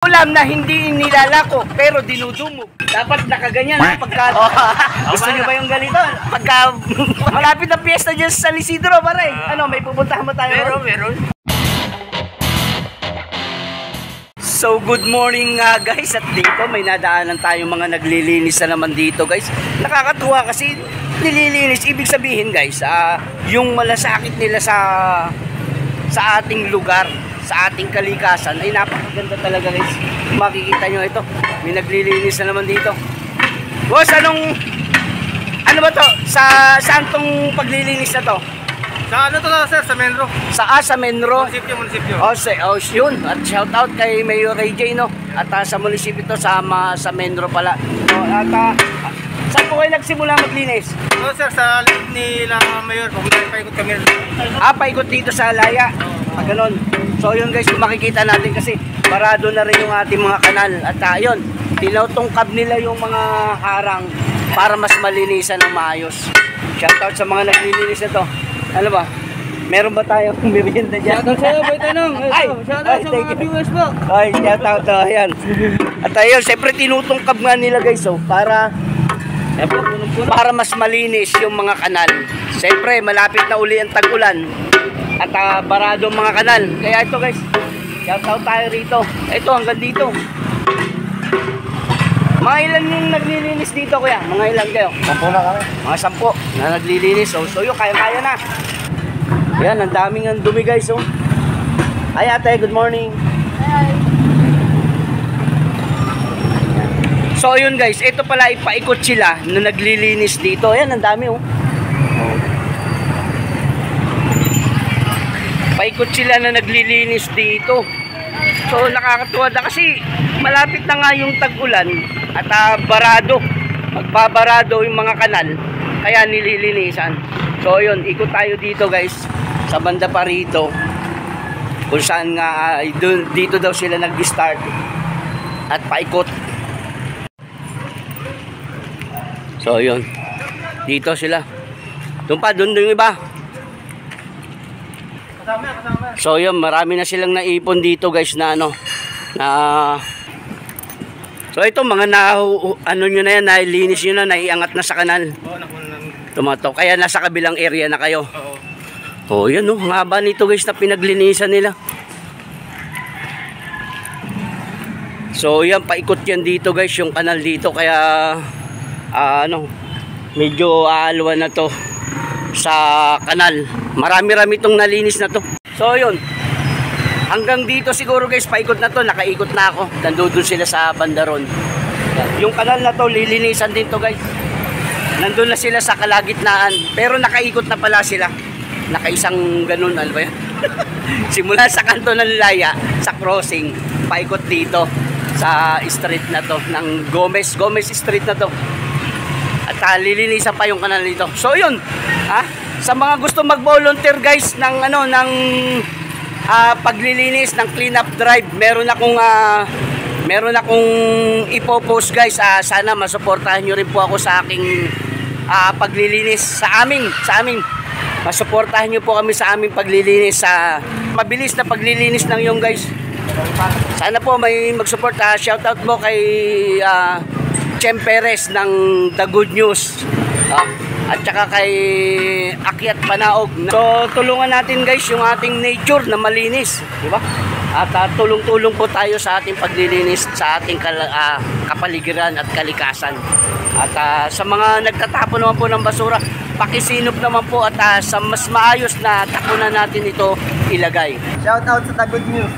Ulam na hindi nilalako pero dinudumog. Dapat nakaganyan pagka gusto niyo ba yung ganito? Pagka malapit na piyesta dyan sa San Isidro, pare. Ano, may pupuntahan mo tayo? Meron. So good morning guys, at dito may nadaanan tayong mga naglilinis na naman dito guys. Nakakatuwa kasi nililinis, ibig sabihin guys, yung malasakit nila sa ating lugar, sa ating kalikasan ay napakaganda talaga guys. Makikita nyo ito, may naglilinis na naman dito. Boss, ano ba to? Saan tong paglilinis na to? Sa ano to sir? Sa Menro. Sa Menro. Munisipyo. Yun. At shout out kay Mayor Ray J, no? At sa munisipyo to, sa Menro pala. So, at saan po kayo nagsimula maglinis? Oo sir, sa loob nila Mayor. Paikot kami. Paikot dito sa Laya. Ganon. So yun guys, kung makikita natin kasi parado na rin yung ating mga kanal. At yun, tinutungkab nila yung mga harang para mas malinisan ng maayos. Shout out sa mga naglilinis na to. Ano ba? Meron ba tayong merienda dyan? Shout out sa'yo, Boy Tanong. Shout out sa mga viewers po. Ay, shout out. Ayan. At ayun, siyempre tinutungkab nga nila guys, para mas malinis yung mga kanal. Siyempre, malapit na uli ang tag-ulan. At barado ang mga kanal. Kaya ito guys, shout out tayo rito. Ito, hanggang dito. Mga ilan yung naglilinis dito kuya? Mga ilan kayo? 10 na kami. Mga 10 na naglilinis. So yun, kaya-kaya na. Ayan, ang daming ang dumi guys. Ay ate, good morning. Hi. So yun guys, ito pala ipaikot sila na naglilinis dito. Ayan, ang dami Paikot sila na naglilinis dito. So nakakatuwa na kasi malapit na nga yung tag-ulan at magbabarado yung mga kanal, kaya nililinisan. So yun, ikot tayo dito guys sa banda pa rito kung saan nga dito daw sila nag-start at paikot. So yun, dito sila. Doon yung iba. Kasama. So yun, marami na silang naipon dito guys na so ito mga nyo na yan, nailinis nyo na, naiangat na sa kanal. Tumato, kaya nasa kabilang area na kayo. Oo. Yan ang haba nito guys na pinaglinisan nila. So yan, paikot yan dito guys, yung kanal dito, kaya medyo aalwa na to sa kanal. Marami-rami itong nalinis na to. So yun, hanggang dito siguro guys, paikot na to, nakaikot na ako. Nandun sila sa bandaron. Yung kanal na to, lilinisan din to guys. Nandun na sila sa kalagitnaan, pero nakaikot na pala sila. Nakaisang ganun, ano ba yan? Simula sa kanto ng Laya, sa crossing, paikot dito sa street na to, ng Gomez Street na to. At lilinisan pa yung kanal dito. So yun, sa mga gusto mag-volunteer guys ng paglilinis ng clean up drive, meron akong ipopost guys. Sana masuportahan nyo rin po ako sa aking paglilinis sa amin. Masuportahan nyo po kami sa aming paglilinis, sa mabilis na paglilinis ng yung guys. Sana po may mag-support. Shoutout mo kay Chem Perez ng The Good News, at saka kay Akyat Panaog. So tulungan natin guys yung ating nature na malinis, di ba? At tulong-tulong po tayo sa ating paglilinis sa ating kapaligiran at kalikasan. At sa mga nagtatapon naman po ng basura, pakisinop naman po at sa mas maayos na tapunan natin ito ilagay. Shout out sa The Good News.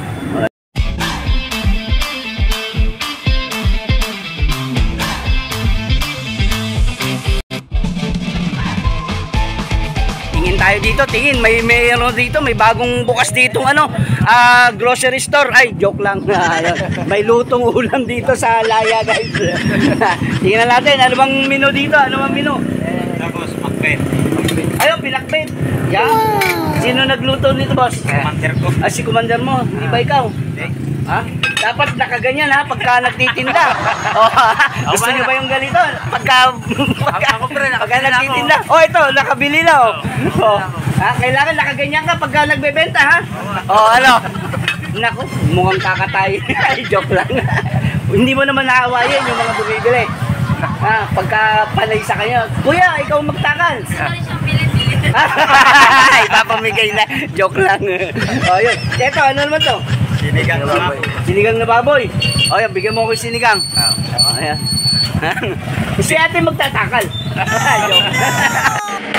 Tayo dito, tingin, may bagong bukas dito grocery store. Ay, joke lang. May lutong ulam dito sa Laya guys. Tingnan natin, ano bang menu dito? Tapos pakbet. Ayun, pinakbet. Yan. Sino nagluto nito, boss? Commander ko. Si commander mo, hindi ba ikaw? Dapat nakaganyan pagka nagtitinda. Gusto niyo ba yung ganito? Pagka nagtitinda. Ito, nakabili na. Kailangan nakaganyan ka pagka nagbebenta ano? Naku, mukhang kakatay. Ay, joke lang. Hindi mo naman naawayan yung mga bumibili. Pagka panay sa kanya, kuya, ikaw magtakal. Ipapamigay na. Joke lang. O, yun. Eto, ano naman to? Sinigang na baboy. Sinigang na baboy. O, yan, bigyan mo ko yung sinigang. Ayan. Si ate magtatakal. Joke.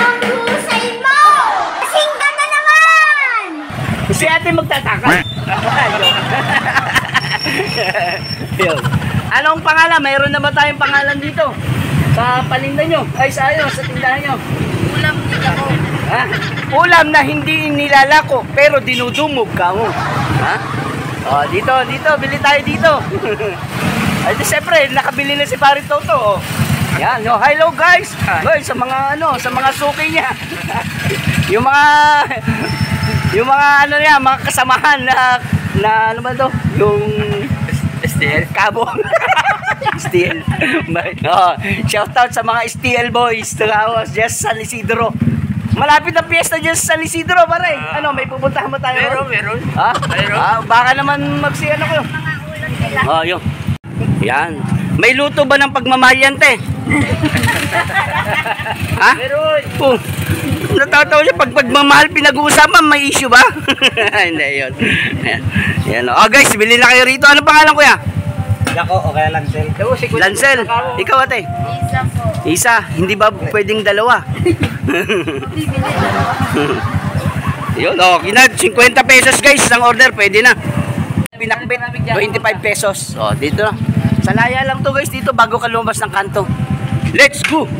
Ang husay mo! Kasing ka na naman! Si ate magtatakal. Joke. Yun. Anong pangalan? Mayroon na ba tayong pangalan dito? Sa palinda nyo? Ay, sa tindahan nyo? Ulam nila ko. Ha? Ulam na hindi nilalako pero dinudumog ka mo. Ha? Oh, dito, bili tayo dito. Ay, di siyempre, nakabili na si Pare Toto. Oh. Yan, oh, hello guys. Hoy, sa mga suki niya. yung mga ano niya, mga kasamahan na ano ba to? Yung STL Cabo. STL. Oh, shout out sa mga STL boys. Tagawas just San Isidro. Malapit ang piyesta dyan sa San Isidro, pare. Ano, may pupuntahan mo tayo? Meron. Ha? Meron. Baka naman magsiyan ako. Mga ulam nila. Oh, yun. Yan. May luto ba ng pagmamahal yan, te? Ha? Meron. Oh. Natatawa siya pag pagmamahal pinag-uusapan, may issue ba? Hindi, yun. Yan. Oh, guys, bili na kayo rito. Ano pangalan, kuya? Lako, o kaya Lancel. Lancel. Ikaw, ate? Isa po. Isa. Hindi ba pwedeng dalawa? Yun, oh, 50 pesos guys, isang order, pwede na. Pinakbit, 25 pesos. Oh, dito na. Salaya lang to guys, dito bago ka lumabas ng kanto. Let's go!